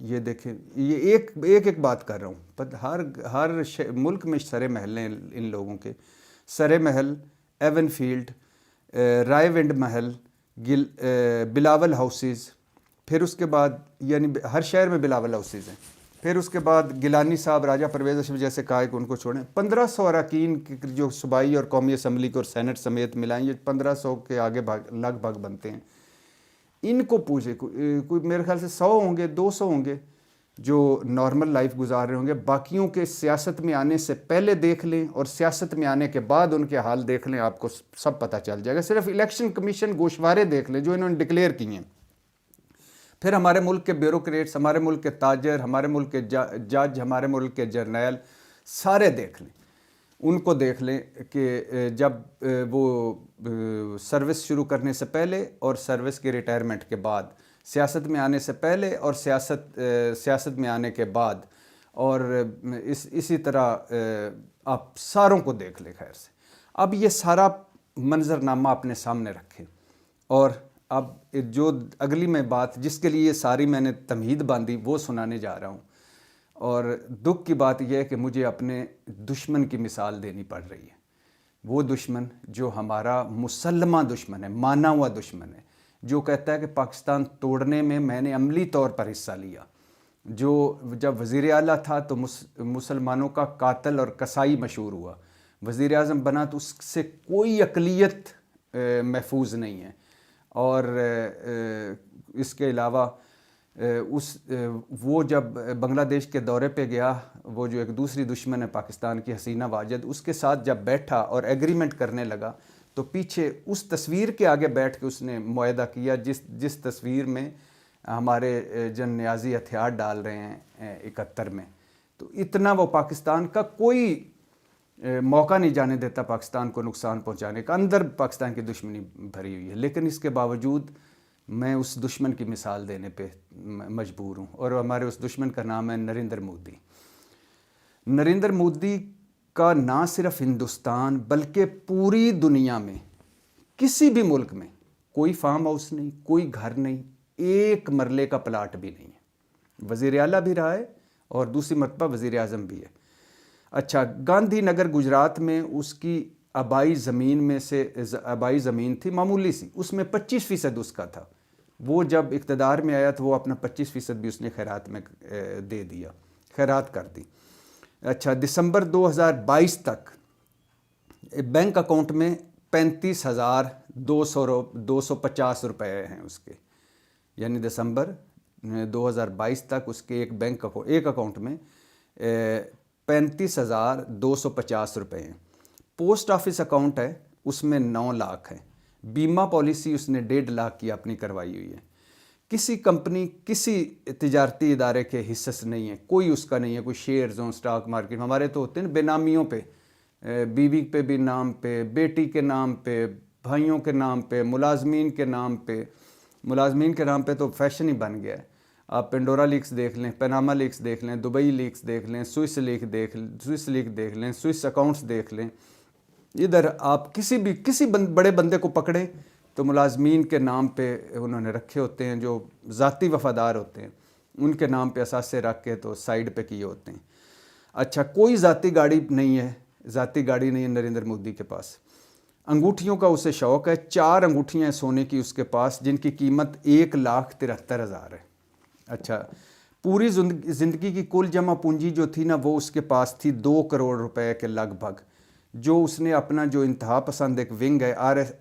یہ دیکھیں، یہ ایک بات کر رہا ہوں، ہر ملک میں سرے محل ہیں ان لوگوں کے، سرے محل، ایون فیلڈ، رائے ونڈ محل، بلاول ہاؤسز، پھر اس کے بعد یعنی ہر شہر میں بلاول ہاؤسز ہیں، پھر اس کے بعد گیلانی صاحب، راجہ پرویز اشرف جیسے کہا کہ ان کو چھوڑیں، 1500 اراکین جو صوبائی اور قومی اسمبلی کو اور سینٹ سمیت ملائیں، یہ 1500 کے آگے لگ بھگ بنتے ہیں۔ ان کو پوچھے، کوئی میرے خیال سے 100 ہوں گے، 200 ہوں گے جو نارمل لائف گزار رہے ہوں گے، باقیوں کے سیاست میں آنے سے پہلے دیکھ لیں اور سیاست میں آنے کے بعد ان کے حال دیکھ لیں، آپ کو سب پتہ چل جائے گا۔ صرف الیکشن کمیشن گوشوارے دیکھ لیں جو انہوں نے ڈکلیئر کی ہیں، پھر ہمارے ملک کے بیوروکریٹس، ہمارے ملک کے تاجر، ہمارے ملک کے جج، ہمارے ملک کے جرنیل، سارے دیکھ لیں، ان کو دیکھ لیں کہ جب وہ سروس شروع کرنے سے پہلے اور سروس کے ریٹائرمنٹ کے بعد، سیاست میں آنے سے پہلے اور سیاست میں آنے کے بعد، اور اسی طرح آپ ساروں کو دیکھ لیں خیر سے۔ اب یہ سارا منظرنامہ اپنے سامنے رکھیں، اور اب جو اگلی میں بات جس کے لیے ساری میں نے تمہید باندھی وہ سنانے جا رہا ہوں، اور دکھ کی بات یہ ہے کہ مجھے اپنے دشمن کی مثال دینی پڑ رہی ہے، وہ دشمن جو ہمارا مسلمہ دشمن ہے، مانا ہوا دشمن ہے، جو کہتا ہے کہ پاکستان توڑنے میں نے عملی طور پر حصہ لیا، جو جب وزیر اعلیٰ تھا تو مسلمانوں کا قاتل اور قصائی مشہور ہوا، وزیر اعظم بنا تو اس سے کوئی اقلیت محفوظ نہیں ہے، اور اس کے علاوہ وہ جب بنگلہ دیش کے دورے پہ گیا، وہ جو ایک دوسری دشمن ہے پاکستان کی، حسینہ واجد، اس کے ساتھ جب بیٹھا اور ایگریمنٹ کرنے لگا تو پیچھے اس تصویر کے آگے بیٹھ کے اس نے معاہدہ کیا جس تصویر میں ہمارے جن نیازی ہتھیار ڈال رہے ہیں 71 میں، تو اتنا وہ پاکستان کا کوئی موقع نہیں جانے دیتا پاکستان کو نقصان پہنچانے کا، اندر پاکستان کی دشمنی بھری ہوئی ہے، لیکن اس کے باوجود میں اس دشمن کی مثال دینے پہ مجبور ہوں، اور ہمارے اس دشمن کا نام ہے نریندر مودی۔ نریندر مودی کا نہ صرف ہندوستان بلکہ پوری دنیا میں کسی بھی ملک میں کوئی فارم ہاؤس نہیں، کوئی گھر نہیں، ایک مرلے کا پلاٹ بھی نہیں ہے، وزیر اعلیٰ بھی رہا ہے اور دوسری مرتبہ وزیر اعظم بھی ہے۔ اچھا، گاندھی نگر گجرات میں اس کی آبائی زمین میں سے آبائی زمین تھی معمولی سی، اس میں 25% اس کا تھا، وہ جب اقتدار میں آیا تو وہ اپنا 25% بھی اس نے خیرات میں دے دیا، خیرات کر دی۔ اچھا، دسمبر 2022 تک بینک اکاؤنٹ میں 35,250 روپے ہیں اس کے، یعنی دسمبر 2022 تک اس کے ایک اکاؤنٹ میں 35,250 روپے ہیں۔ پوسٹ آفس اکاؤنٹ ہے، اس میں 9 لاکھ ہے۔ بیمہ پالیسی اس نے 1.5 لاکھ کی اپنی کروائی ہوئی ہے۔ کسی کمپنی، کسی تجارتی ادارے کے حصص نہیں ہے، کوئی اس کا نہیں ہے، کوئی شیئرز ہوں اسٹاک مارکیٹ، ہمارے تو ہوتے ہیں بے نامیوں پہ، بیوی پہ بھی نام پہ، بیٹی کے نام پہ، بھائیوں کے نام پہ، ملازمین کے نام پہ تو فیشن ہی بن گیا ہے۔ آپ پینڈورا لیکس دیکھ لیں، پیناما لیکس دیکھ لیں، دبئی لیکس دیکھ لیں، سوئس لیک دیکھ لیں، سوئس اکاؤنٹس دیکھ لیں، ادھر آپ کسی بڑے بندے کو پکڑیں تو ملازمین کے نام پہ انہوں نے رکھے ہوتے ہیں، جو ذاتی وفادار ہوتے ہیں ان کے نام پہ اثاثے رکھ کے تو سائیڈ پہ کیے ہوتے ہیں۔ اچھا، کوئی ذاتی گاڑی نہیں ہے نریندر مودی کے پاس۔ انگوٹھیوں کا اسے شوق ہے، 4 انگوٹھیاں ہیں سونے کی اس کے پاس جن کی قیمت 1,73,000 ہے۔ اچھا، پوری زندگی کی کل جمع پونجی جو تھی نا وہ اس کے پاس تھی 2 کروڑ روپے کے لگ بھگ، جو اس نے اپنا جو انتہا پسند ایک ونگ ہے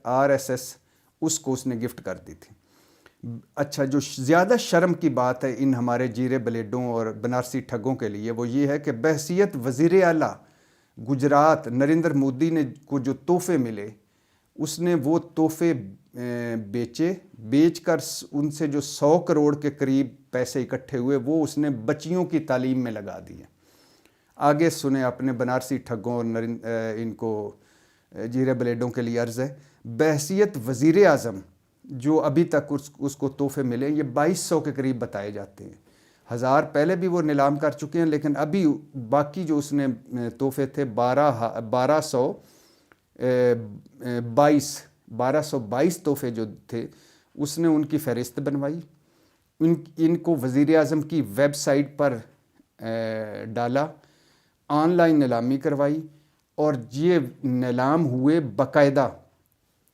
RSS، اس کو اس نے گفٹ کر دی تھی۔ اچھا، جو زیادہ شرم کی بات ہے ان ہمارے جیرے بلیڈوں اور بنارسی ٹھگوں کے لیے وہ یہ ہے کہ بحیثیت وزیر اعلیٰ گجرات نریندر مودی نے کو جو تحفے ملے، اس نے وہ تحفے بیچ کر ان سے جو 100 کروڑ کے قریب پیسے اکٹھے ہوئے وہ اس نے بچیوں کی تعلیم میں لگا دیے۔ آگے سنیں اپنے بنارسی ٹھگوں اور ان کو جیرے بلیڈوں کے لیے عرض ہے، بحیثیت وزیر اعظم جو ابھی تک اس کو تحفے ملے یہ 2200 کے قریب بتائے جاتے ہیں، 1000 پہلے بھی وہ نیلام کر چکے ہیں، لیکن ابھی باقی جو اس نے تحفے تھے 1222 تحفے جو تھے اس نے ان کی فہرست بنوائی، ان کو وزیر اعظم کی ویب سائٹ پر ڈالا، آن لائن نیلامی کروائی، اور یہ نیلام ہوئے باقاعدہ،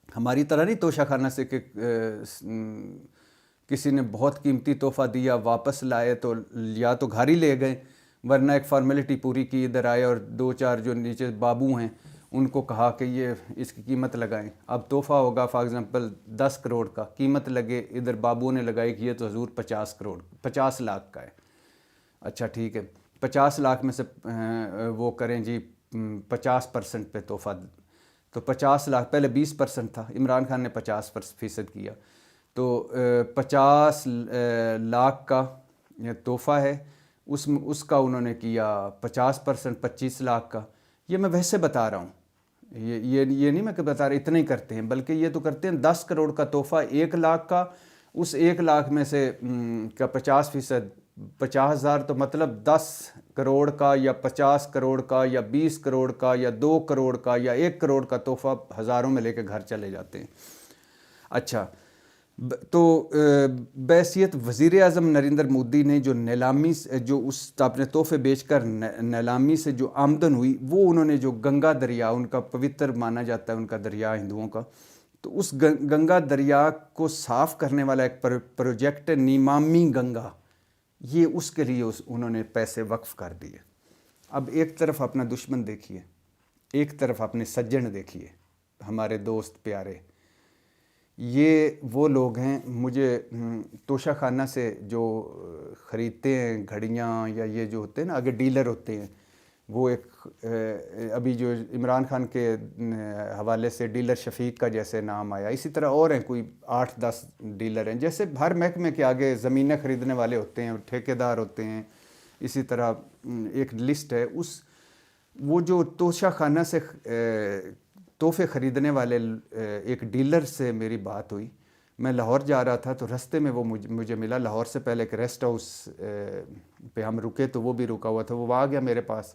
ہماری طرح نہیں توشہ خانہ سے کہ کسی نے بہت قیمتی تحفہ دیا واپس لائے تو یا تو گھر ہی لے گئے، ورنہ ایک فارمیلٹی پوری کی، ادھر آئے اور دو چار جو نیچے بابو ہیں ان کو کہا کہ یہ اس کی قیمت لگائیں۔ اب تحفہ ہوگا فار ایگزامپل 10 کروڑ کا، قیمت لگے، ادھر بابو نے لگائی کہ یہ تو حضور 50 لاکھ کا ہے۔ اچھا ٹھیک ہے، 50 لاکھ میں سے وہ کریں جی 50% پہ تحفہ، تو 50 لاکھ، پہلے 20% تھا، عمران خان نے 50% کیا، تو 50 لاکھ کا تحفہ ہے، اس کا انہوں نے کیا 50%، 25 لاکھ کا۔ یہ میں ویسے بتا رہا ہوں، یہ نہیں میں کہ بتا رہا اتنا ہی کرتے ہیں، بلکہ یہ تو کرتے ہیں 10 کروڑ کا تحفہ 1 لاکھ کا، اس 1 لاکھ میں سے کا 50%، 50,000، تو مطلب 10 کروڑ کا یا 50 کروڑ کا یا 20 کروڑ کا یا 2 کروڑ کا یا 1 کروڑ کا تحفہ ہزاروں میں لے کے گھر چلے جاتے ہیں۔ اچھا، تو بحیثیت وزیر اعظم نریندر مودی نے جو نیلامی، جو اس اپنے تحفے بیچ کر نیلامی سے جو آمدن ہوئی، وہ انہوں نے جو گنگا دریا، ان کا پوتر مانا جاتا ہے ان کا دریا ہندوؤں کا، تو اس گنگا دریا کو صاف کرنے والا ایک پروجیکٹ ہے نیمامی گنگا، یہ اس کے لیے انہوں نے پیسے وقف کر دیے۔ اب ایک طرف اپنا دشمن دیکھیے، ایک طرف اپنے سجن دیکھیے، ہمارے دوست پیارے، یہ وہ لوگ ہیں، مجھے توشہ خانہ سے جو خریدتے ہیں گھڑیاں یا یہ جو ہوتے ہیں نا، آگے ڈیلر ہوتے ہیں، وہ ایک ابھی جو عمران خان کے حوالے سے ڈیلر شفیق کا جیسے نام آیا، اسی طرح اور ہیں کوئی 8-10 ڈیلر ہیں، جیسے ہر محکمے کے آگے زمینیں خریدنے والے ہوتے ہیں، ٹھیکیدار ہوتے ہیں، اسی طرح ایک لسٹ ہے۔ وہ جو توشہ خانہ سے تحفے خریدنے والے ایک ڈیلر سے میری بات ہوئی، میں لاہور جا رہا تھا تو رستے میں وہ مجھے ملا، لاہور سے پہلے ایک ریسٹ ہاؤس پہ ہم رکے تو وہ بھی رکا ہوا تھا، وہ آ گیا میرے پاس،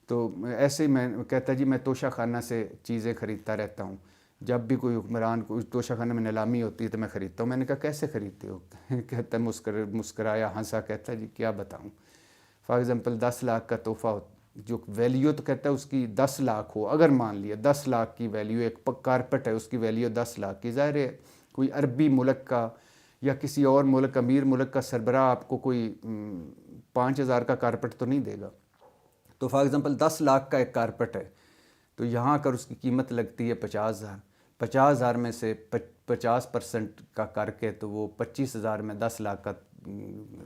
تو ایسے ہی میں کہتا جی میں توشہ خانہ سے چیزیں خریدتا رہتا ہوں، جب بھی کوئی حکمران کو توشہ خانہ میں نیلامی ہوتی ہے تو میں خریدتا ہوں۔ میں نے کہا کیسے خریدتے ہو؟ کہتا مسکرایا، ہنسا، کہتا جی کیا بتاؤں، فار ایگزامپل 10 لاکھ کا تحفہ جو ویلیو تو کہتا ہے اس کی 10 لاکھ ہو، اگر مان لیا 10 لاکھ کی ویلیو، ایک کارپٹ ہے اس کی ویلیو 10 لاکھ کی، ظاہر ہے کوئی عربی ملک کا یا کسی اور ملک، امیر ملک کا سربراہ آپ کو کوئی 5,000 کا کارپٹ تو نہیں دے گا، تو فار ایگزامپل 10 لاکھ کا ایک کارپٹ ہے، تو یہاں اگر اس کی قیمت لگتی ہے 50,000، 50,000 میں سے 50% کا کر کے تو وہ 25,000 میں 10 لاکھ کا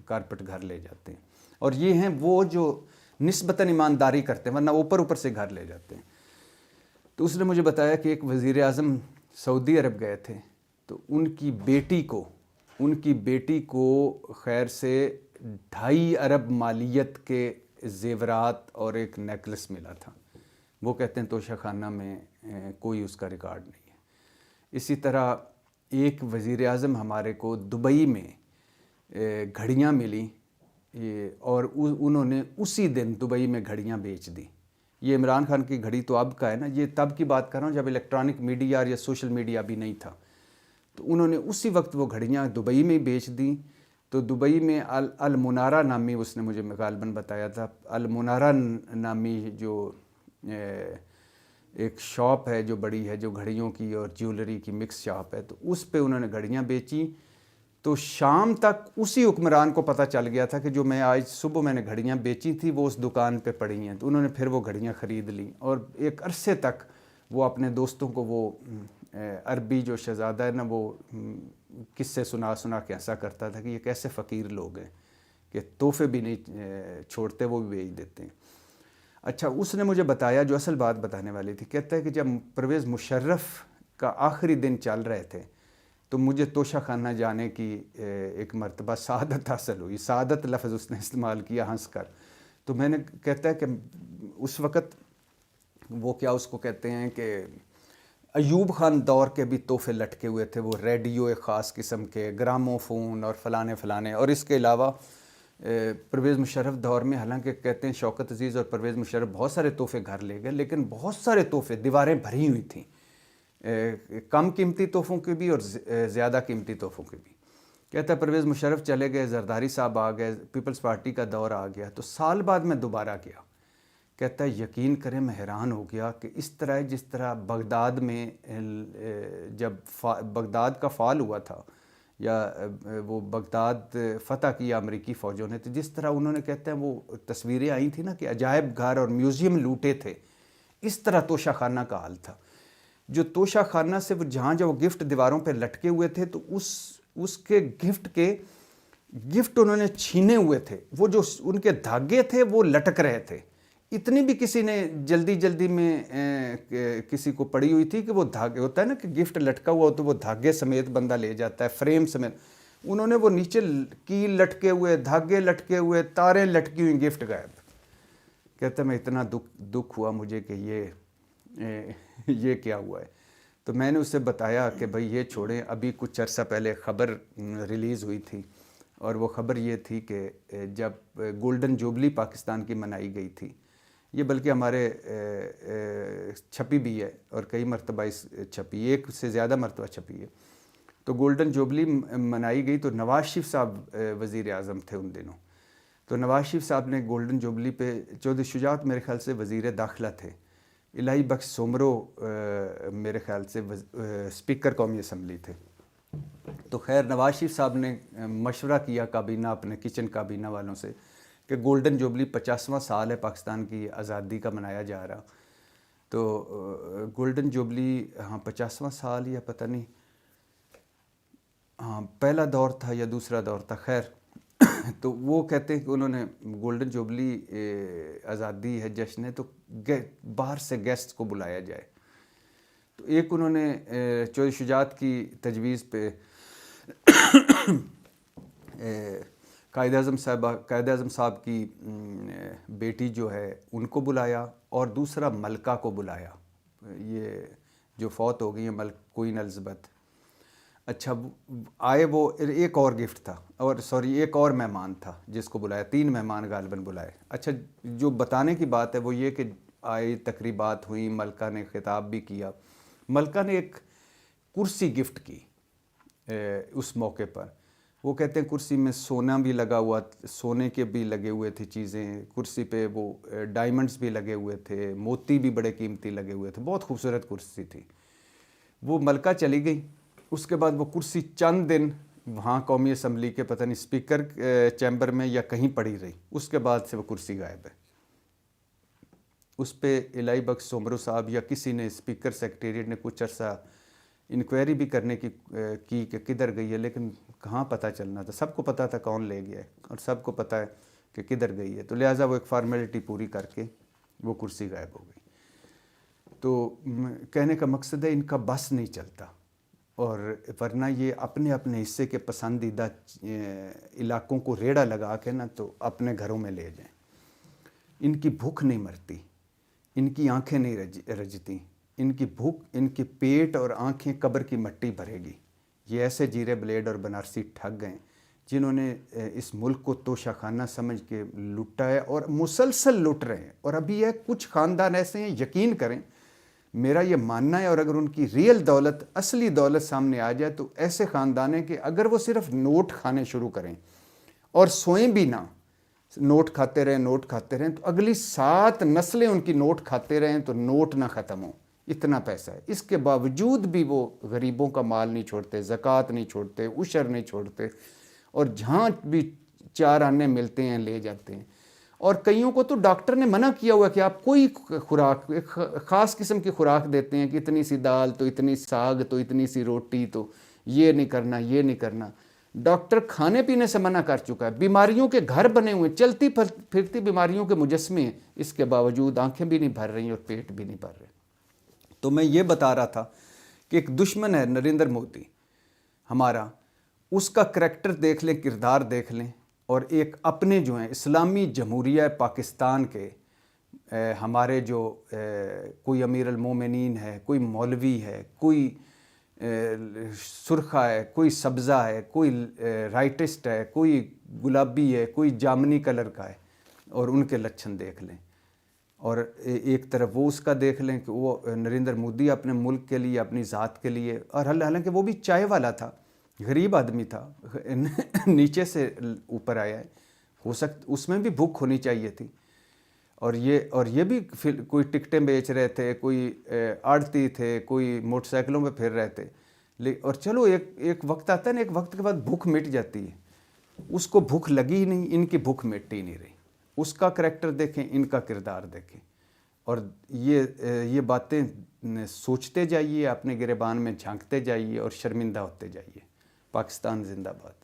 کارپٹ گھر لے جاتے ہیں، اور یہ ہیں وہ جو نسبتاً ایمانداری کرتے ہیں، ورنہ اوپر سے گھر لے جاتے ہیں۔ تو اس نے مجھے بتایا کہ ایک وزیر اعظم سعودی عرب گئے تھے، تو ان کی بیٹی کو خیر سے 2.5 ارب مالیت کے زیورات اور ایک نیکلس ملا تھا، وہ کہتے ہیں توشہ خانہ میں کوئی اس کا ریکارڈ نہیں ہے۔ اسی طرح ایک وزیر اعظم ہمارے کو دبئی میں گھڑیاں ملی، اور انہوں نے اسی دن دبئی میں گھڑیاں بیچ دی۔ یہ عمران خان کی گھڑی تو اب کا ہے نا، یہ تب کی بات کر رہا ہوں جب الیکٹرانک میڈیا یا سوشل میڈیا بھی نہیں تھا، تو انہوں نے اسی وقت وہ گھڑیاں دبئی میں بیچ دیں۔ تو دبئی میں المنارہ نامی، اس نے مجھے غالباً بتایا تھا، المنارہ نامی جو ایک شاپ ہے جو بڑی ہے، جو گھڑیوں کی اور جیولری کی مکس شاپ ہے، تو اس پہ انہوں نے گھڑیاں بیچیں۔ تو شام تک اسی حکمران کو پتہ چل گیا تھا کہ جو میں آج صبح میں نے گھڑیاں بیچی تھی وہ اس دکان پہ پڑی ہیں، تو انہوں نے پھر وہ گھڑیاں خرید لیں، اور ایک عرصے تک وہ اپنے دوستوں کو وہ عربی جو شہزادہ ہے نا، وہ قصے سنا کے ایسا کرتا تھا کہ یہ کیسے فقیر لوگ ہیں کہ تحفے بھی نہیں چھوڑتے، وہ بھی بیچ دیتے ہیں۔ اچھا، اس نے مجھے بتایا، جو اصل بات بتانے والی تھی، کہتا ہے کہ جب پرویز مشرف کا آخری دن چل رہے تھے تو مجھے توشہ خانہ جانے کی ایک مرتبہ سعادت حاصل ہوئی، سعادت لفظ اس نے استعمال کیا ہنس کر، تو میں نے کہتا ہے کہ اس وقت وہ کیا اس کو کہتے ہیں کہ ایوب خان دور کے بھی تحفے لٹکے ہوئے تھے، وہ ریڈیو ایک خاص قسم کے، گرامو فون اور فلانے، اور اس کے علاوہ پرویز مشرف دور میں، حالانکہ کہتے ہیں شوکت عزیز اور پرویز مشرف بہت سارے تحفے گھر لے گئے، لیکن بہت سارے تحفے، دیواریں بھری ہوئی تھیں کم قیمتی تحفوں کے بھی اور زیادہ قیمتی تحفوں کے بھی۔ کہتا ہے پرویز مشرف چلے گئے، زرداری صاحب آ گئے، پیپلز پارٹی کا دور آ گیا، تو سال بعد میں دوبارہ گیا۔ کہتا ہے یقین کریں میں حیران ہو گیا کہ اس طرح جس طرح بغداد میں جب بغداد کا فال ہوا تھا یا وہ بغداد فتح کیا امریکی فوجوں نے، تو جس طرح انہوں نے کہتے ہیں وہ تصویریں آئی تھیں نا کہ عجائب گھر اور میوزیم لوٹے تھے، اس طرح توشہ خانہ کا حال تھا۔ جو توشہ خانہ سے وہ جہاں وہ گفٹ دیواروں پہ لٹکے ہوئے تھے، تو اس کے گفٹ انہوں نے چھینے ہوئے تھے، وہ جو ان کے دھاگے تھے وہ لٹک رہے تھے۔ اتنی بھی کسی نے جلدی میں کسی کو پڑی ہوئی تھی کہ وہ دھاگے، ہوتا ہے نا کہ گفٹ لٹکا ہوا ہو تو وہ دھاگے سمیت بندہ لے جاتا ہے، فریم سمیت، انہوں نے وہ نیچے کیل لٹکے ہوئے، دھاگے لٹکے ہوئے، تاریں لٹکی ہوئی، گفٹ غائب۔ کہتا میں اتنا دکھ ہوا مجھے کہ یہ کیا ہوا ہے۔ تو میں نے اسے بتایا کہ بھائی یہ چھوڑیں، ابھی کچھ عرصہ پہلے خبر ریلیز ہوئی تھی، اور وہ خبر یہ تھی کہ جب گولڈن جوبلی پاکستان کی منائی گئی تھی، یہ بلکہ ہمارے چھپی بھی ہے اور کئی مرتبہ چھپی، ایک سے زیادہ مرتبہ چھپی ہے۔ تو گولڈن جوبلی منائی گئی تو نواز شریف صاحب وزیر اعظم تھے ان دنوں، تو نواز شریف صاحب نے گولڈن جوبلی پہ، چودھری شجاعت میرے خیال سے وزیر داخلہ تھے، الہی بخش سومرو میرے خیال سے اسپیکر قومی اسمبلی تھے۔ تو خیر نواز شریف صاحب نے مشورہ کیا کابینہ، اپنے کچن کابینہ والوں سے، کہ گولڈن جوبلی 50واں سال ہے پاکستان کی آزادی کا منایا جا رہا، تو گولڈن جوبلی 50واں سال یا پتہ نہیں، پہلا دور تھا یا دوسرا دور تھا، خیر تو وہ کہتے ہیں کہ انہوں نے گولڈن جوبلی آزادی ہے، جشن ہے، تو باہر سے گیسٹ کو بلایا جائے۔ تو ایک انہوں نے چودھری شجاعت کی تجویز پہ قائد اعظم صاحب کی بیٹی جو ہے ان کو بلایا، اور دوسرا ملکہ کو بلایا، یہ جو فوت ہو گئی ہیں کوئین الزبتھ۔ اچھا آئے، وہ ایک اور گفٹ تھا، ایک اور مہمان تھا جس کو بلایا، 3 مہمان غالباً بلائے۔ اچھا جو بتانے کی بات ہے وہ یہ کہ آئے، تقریبات ہوئیں، ملکہ نے خطاب بھی کیا، ملکہ نے ایک کرسی گفٹ کی اس موقع پر۔ وہ کہتے ہیں کرسی میں سونا بھی لگا ہوا، سونے کے بھی لگے ہوئے تھے چیزیں، کرسی پہ وہ ڈائمنڈز بھی لگے ہوئے تھے، موتی بھی بڑے قیمتی لگے ہوئے تھے، بہت خوبصورت کرسی تھی۔ وہ ملکہ چلی گئی، اس کے بعد وہ کرسی چند دن وہاں قومی اسمبلی کے پتہ نہیں اسپیکر چیمبر میں یا کہیں پڑی رہی، اس کے بعد سے وہ کرسی غائب ہے۔ اس پہ الہی بخش سومرو صاحب یا کسی نے، اسپیکر سیکریٹریٹ نے کچھ عرصہ انکوائری بھی کرنے کی کہ کدھر گئی ہے، لیکن کہاں پتہ چلنا تھا، سب کو پتہ تھا کون لے گیا ہے اور سب کو پتہ ہے کہ کدھر گئی ہے، تو لہٰذا وہ ایک فارمیلٹی پوری کر کے وہ کرسی غائب ہو گئی۔ تو کہنے کا مقصد ہے ان کا بس نہیں چلتا، اور ورنہ یہ اپنے حصے کے پسندیدہ علاقوں کو ریڑھا لگا کے نا تو اپنے گھروں میں لے جائیں۔ ان کی بھوک نہیں مرتی، ان کی آنکھیں نہیں رجتی، ان کی بھوک، ان کی پیٹ اور آنکھیں قبر کی مٹی بھرے گی۔ یہ ایسے جیرے بلیڈ اور بنارسی ٹھگ گئے جنہوں نے اس ملک کو توشہ خانہ سمجھ کے لوٹا ہے اور مسلسل لوٹ رہے ہیں، اور ابھی یہ کچھ خاندان ایسے ہیں، یقین کریں میرا یہ ماننا ہے، اور اگر ان کی ریئل دولت، اصلی دولت سامنے آ جائے تو ایسے خاندان ہیں کہ اگر وہ صرف نوٹ کھانے شروع کریں اور سوئیں بھی نہ، نوٹ کھاتے رہیں تو اگلی 7 نسلیں ان کی نوٹ کھاتے رہیں تو نوٹ نہ ختم ہوں، اتنا پیسہ ہے۔ اس کے باوجود بھی وہ غریبوں کا مال نہیں چھوڑتے، زکوٰۃ نہیں چھوڑتے، عشر نہیں چھوڑتے، اور جہاں بھی 4 آنے ملتے ہیں لے جاتے ہیں۔ اور کئیوں کو تو ڈاکٹر نے منع کیا ہوا کہ آپ کوئی خوراک، خاص قسم کی خوراک دیتے ہیں کہ اتنی سی دال تو اتنی ساگ تو اتنی سی روٹی، تو یہ نہیں کرنا۔ ڈاکٹر کھانے پینے سے منع کر چکا ہے، بیماریوں کے گھر بنے ہوئے، چلتی پھرتی بیماریوں کے مجسمے ہیں، اس کے باوجود آنکھیں بھی نہیں بھر رہی اور پیٹ بھی نہیں بھر رہے۔ تو میں یہ بتا رہا تھا کہ ایک دشمن ہے نریندر مودی ہمارا، اس کا کریکٹر دیکھ لیں، کردار دیکھ لیں، اور ایک اپنے جو ہیں اسلامی جمہوریہ پاکستان کے ہمارے جو کوئی امیر المومنین ہے، کوئی مولوی ہے، کوئی سرخا ہے، کوئی سبزہ ہے، کوئی رائٹسٹ ہے، کوئی گلابی ہے، کوئی جامنی کلر کا ہے، اور ان کے لچھن دیکھ لیں، اور ایک طرف وہ اس کا دیکھ لیں کہ وہ نریندر مودی اپنے ملک کے لیے، اپنی ذات کے لیے، اور حالانکہ وہ بھی چائے والا تھا، غریب آدمی تھا، نیچے سے اوپر آیا ہے، ہو اس میں بھی بھوک ہونی چاہیے تھی، اور یہ بھی کوئی ٹکٹیں بیچ رہے تھے، کوئی آڑتی تھے، کوئی موٹر سائیکلوں پہ پھر رہے تھے، اور چلو ایک وقت آتا ہے نا، ایک وقت کے بعد بھوک مٹ جاتی ہے، اس کو بھوک لگی ہی نہیں، ان کی بھوک مٹ ہی نہیں رہی۔ اس کا کریکٹر دیکھیں، ان کا کردار دیکھیں، اور یہ باتیں سوچتے جائیے، اپنے گریبان میں جھانکتے جائیے اور شرمندہ ہوتے جائیے۔ پاکستان زندہ باد۔